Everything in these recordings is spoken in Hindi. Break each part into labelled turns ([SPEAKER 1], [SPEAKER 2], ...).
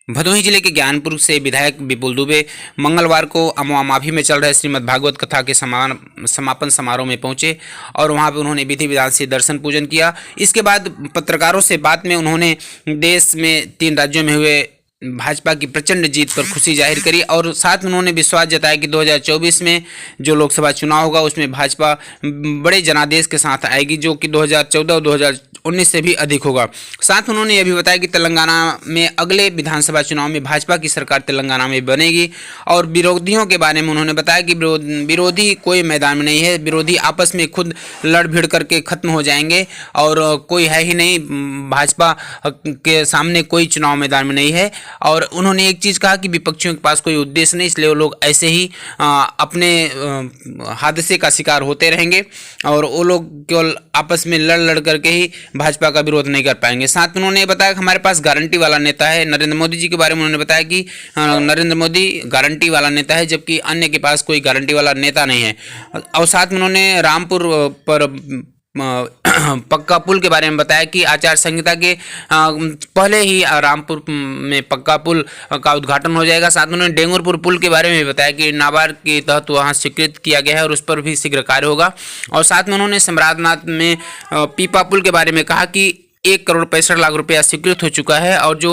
[SPEAKER 1] भदोही जिले के ज्ञानपुर से विधायक विपुल दुबे मंगलवार को अमवा-माभी में चल रहे श्रीमद् भागवत कथा के समापन समारोह में पहुंचे और वहां पर उन्होंने विधि विधान से दर्शन पूजन किया। इसके बाद पत्रकारों से बात में उन्होंने देश में 3 राज्यों में हुए भाजपा की प्रचंड जीत पर खुशी जाहिर करी और साथ में उन्होंने विश्वास जताया कि 2024 में जो लोकसभा चुनाव होगा उसमें भाजपा बड़े जनादेश के साथ आएगी, जो कि 2014 और 2019 से भी अधिक होगा। साथ उन्होंने यह भी बताया कि तेलंगाना में अगले विधानसभा चुनाव में भाजपा की सरकार तेलंगाना में बनेगी। और विरोधियों के बारे में उन्होंने बताया कि विरोधी कोई मैदान में नहीं है, विरोधी आपस में खुद लड़ भिड़ करके खत्म हो जाएंगे और कोई है ही नहीं, भाजपा के सामने कोई चुनाव मैदान में नहीं है। और उन्होंने एक चीज़ कहा कि विपक्षियों के पास कोई उद्देश्य नहीं, इसलिए वो लोग ऐसे ही अपने हादसे का शिकार होते रहेंगे और वो लोग केवल आपस में लड़ लड़ करके ही भाजपा का विरोध नहीं कर पाएंगे। साथ में उन्होंने बताया कि हमारे पास गारंटी वाला नेता है। नरेंद्र मोदी जी के बारे में उन्होंने बताया कि नरेंद्र मोदी गारंटी वाला नेता है, जबकि अन्य के पास कोई गारंटी वाला नेता नहीं है। और साथ में उन्होंने रामपुर पर पक्का पुल के बारे में बताया कि आचार संहिता के पहले ही रामपुर में पक्का पुल का उद्घाटन हो जाएगा। साथ में उन्होंने डेंगरपुर पुल के बारे में भी बताया कि नाबार्ड के तहत वहां स्वीकृत किया गया है और उस पर भी शीघ्र कार्य होगा। और साथ में उन्होंने समराधनाथ में पीपा पुल के बारे में कहा कि 1,65,00,000 रुपया स्वीकृत हो चुका है और जो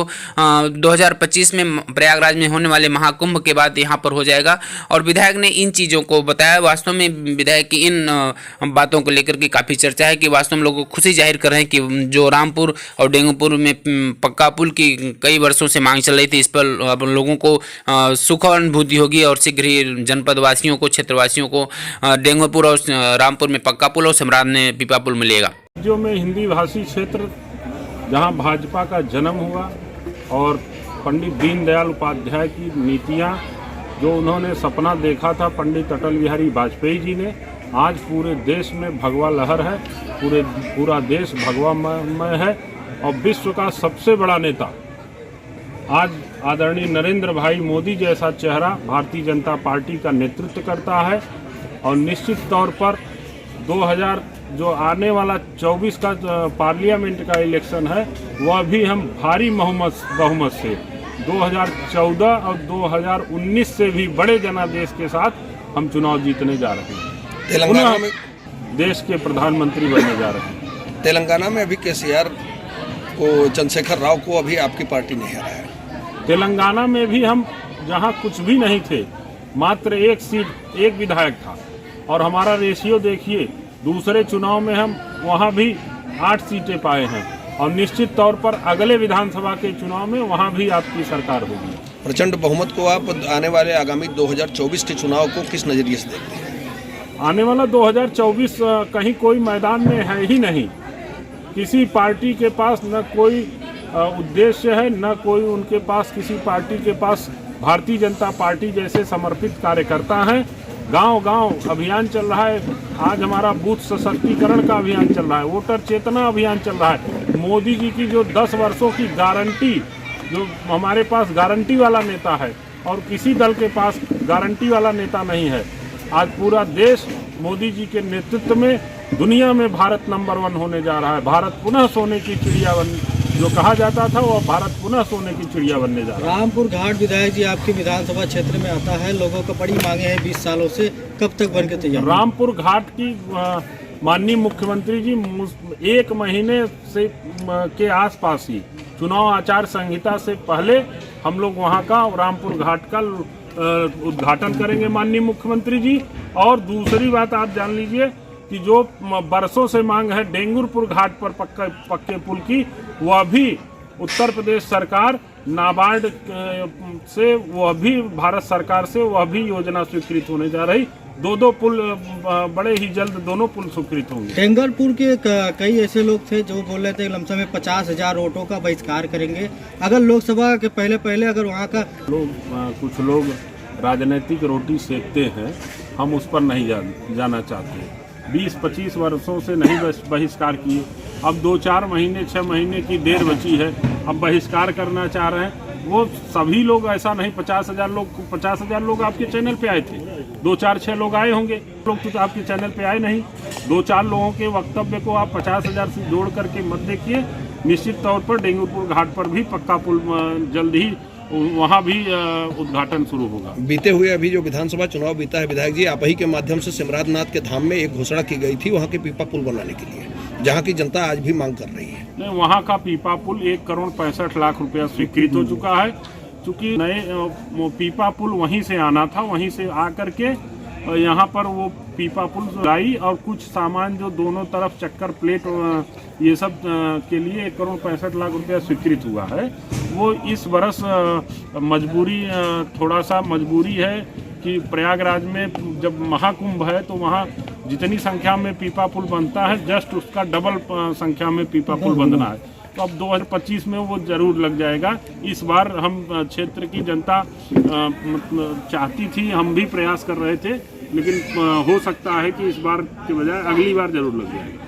[SPEAKER 1] 2025 में प्रयागराज में होने वाले महाकुंभ के बाद यहाँ पर हो जाएगा। और विधायक ने इन चीज़ों को बताया। वास्तव में विधायक की इन बातों को लेकर के काफ़ी चर्चा है कि वास्तव में लोग खुशी जाहिर कर रहे हैं कि जो रामपुर और डेंगूपुर में पक्का पुल की कई वर्षों से मांग चल रही थी, इस पर अब लोगों को सुख अनुभूति होगी और शीघ्र ही जनपद वासियों को, क्षेत्रवासियों को डेंगूपुर और रामपुर में पक्का पुल और समराध में पीपा पुल मिलेगा।
[SPEAKER 2] जो में हिंदी भाषी क्षेत्र जहां भाजपा का जन्म हुआ और पंडित दीनदयाल उपाध्याय की नीतियां जो उन्होंने सपना देखा था पंडित अटल बिहारी वाजपेयी जी ने, आज पूरे देश में भगवा लहर है, पूरा देश भगवामय है और विश्व का सबसे बड़ा नेता आज आदरणीय नरेंद्र भाई मोदी जैसा चेहरा भारतीय जनता पार्टी का नेतृत्व करता है। और निश्चित तौर पर 2000 जो आने वाला 24 का पार्लियामेंट का इलेक्शन है वह भी हम भारी बहुमत से 2014 और 2019 से भी बड़े जनादेश के साथ हम चुनाव जीतने जा रहे हैं।
[SPEAKER 3] तेलंगाना में
[SPEAKER 2] देश के प्रधानमंत्री बनने जा रहे हैं।
[SPEAKER 3] तेलंगाना में अभी केसीआर को, चंद्रशेखर राव को अभी आपकी पार्टी नहीं हराया है।
[SPEAKER 2] तेलंगाना में भी हम जहां कुछ भी नहीं थे, मात्र 1 सीट 1 विधायक था और हमारा रेशियो देखिए, दूसरे चुनाव में हम वहां भी 8 सीटें पाए हैं और निश्चित तौर पर अगले विधानसभा के चुनाव में वहां भी आपकी सरकार होगी।
[SPEAKER 3] प्रचंड बहुमत को आप आने वाले आगामी 2024 के चुनाव को किस नजरिए से देखते हैं?
[SPEAKER 2] आने वाला 2024 कहीं कोई मैदान में है ही नहीं। किसी पार्टी के पास न कोई उद्देश्य है, न कोई उनके पास, किसी पार्टी के पास भारतीय जनता पार्टी जैसे समर्पित कार्यकर्ता हैं। गांव-गांव अभियान चल रहा है। आज हमारा बूथ सशक्तिकरण का अभियान चल रहा है, वोटर चेतना अभियान चल रहा है। मोदी जी की जो 10 वर्षों की गारंटी, जो हमारे पास गारंटी वाला नेता है और किसी दल के पास गारंटी वाला नेता नहीं है। आज पूरा देश मोदी जी के नेतृत्व में दुनिया में भारत नंबर 1 होने जा रहा है। भारत पुनः सोने की चिड़िया जो कहा जाता था वो भारत पुनः सोने की चिड़िया बनने जा रहा है।
[SPEAKER 4] रामपुर घाट विधायक जी आपके विधानसभा क्षेत्र में आता है, लोगों को बड़ी मांगे हैं 20 सालों से, कब तक बन के तैयार?
[SPEAKER 2] रामपुर घाट की माननीय मुख्यमंत्री जी 1 महीने से के आसपास ही चुनाव आचार संहिता से पहले हम लोग वहां का रामपुर घाट का उद्घाटन करेंगे माननीय मुख्यमंत्री जी। और दूसरी बात आप जान लीजिए कि जो बरसों से मांग है डेंगरपुर घाट पर पक्के पुल की, वह भी उत्तर प्रदेश सरकार नाबार्ड से, वह भी भारत सरकार से वह भी योजना स्वीकृत होने जा रही। 2 पुल बड़े ही जल्द दोनों पुल स्वीकृत होंगे।
[SPEAKER 4] डेंगरपुर के कई ऐसे लोग थे जो बोल रहे थे लमसम में 50,000 वोटों का बहिष्कार करेंगे अगर लोकसभा के पहले अगर वहाँ का
[SPEAKER 2] कुछ लोग राजनीतिक रोटी सेकते हैं, हम उस पर नहीं जाना चाहते। 20-25 वर्षों से नहीं बहिष्कार किए, अब 2-4 महीने 6 महीने की देर बची है, अब बहिष्कार करना चाह रहे हैं। वो सभी लोग ऐसा नहीं, 50,000 लोग आपके चैनल पे आए थे, 2-4-6 लोग आए होंगे, लोग तो आपके चैनल पे आए नहीं। 2-4 लोगों के वक्तव्य को आप 50,000 से जोड़ करके मत देखिए। निश्चित तौर पर डेंगूपुर घाट पर भी पक्का पुल जल्द ही वहाँ भी उद्घाटन शुरू होगा।
[SPEAKER 3] बीते हुए अभी जो विधानसभा चुनाव बीता है विधायक जी, आप ही के माध्यम से सिमराजनाथ के धाम में एक घोषणा की गई थी वहाँ के पीपा पुल बनाने के लिए, जहाँ की जनता आज भी मांग कर रही है।
[SPEAKER 2] नहीं, वहाँ का पीपा पुल 1,65,00,000 रुपया स्वीकृत हो चुका है। चूँकि नए पीपा पुल वहीं से आना था, वहीं से आकर के यहाँ पर वो पीपा पुल लाई और कुछ सामान जो दोनों तरफ चक्कर प्लेट ये सब के लिए 1,65,00,000 रुपया स्वीकृत हुआ है। वो इस बरस मजबूरी, थोड़ा सा मजबूरी है कि प्रयागराज में जब महाकुंभ है तो वहाँ जितनी संख्या में पीपा पुल बनता है जस्ट उसका डबल संख्या में पीपा पुल बनना है। तो अब 2025 में वो जरूर लग जाएगा। इस बार हम क्षेत्र की जनता चाहती थी, हम भी प्रयास कर रहे थे, लेकिन हो सकता है कि इस बार के बजाय अगली बार जरूर लग जाएगा।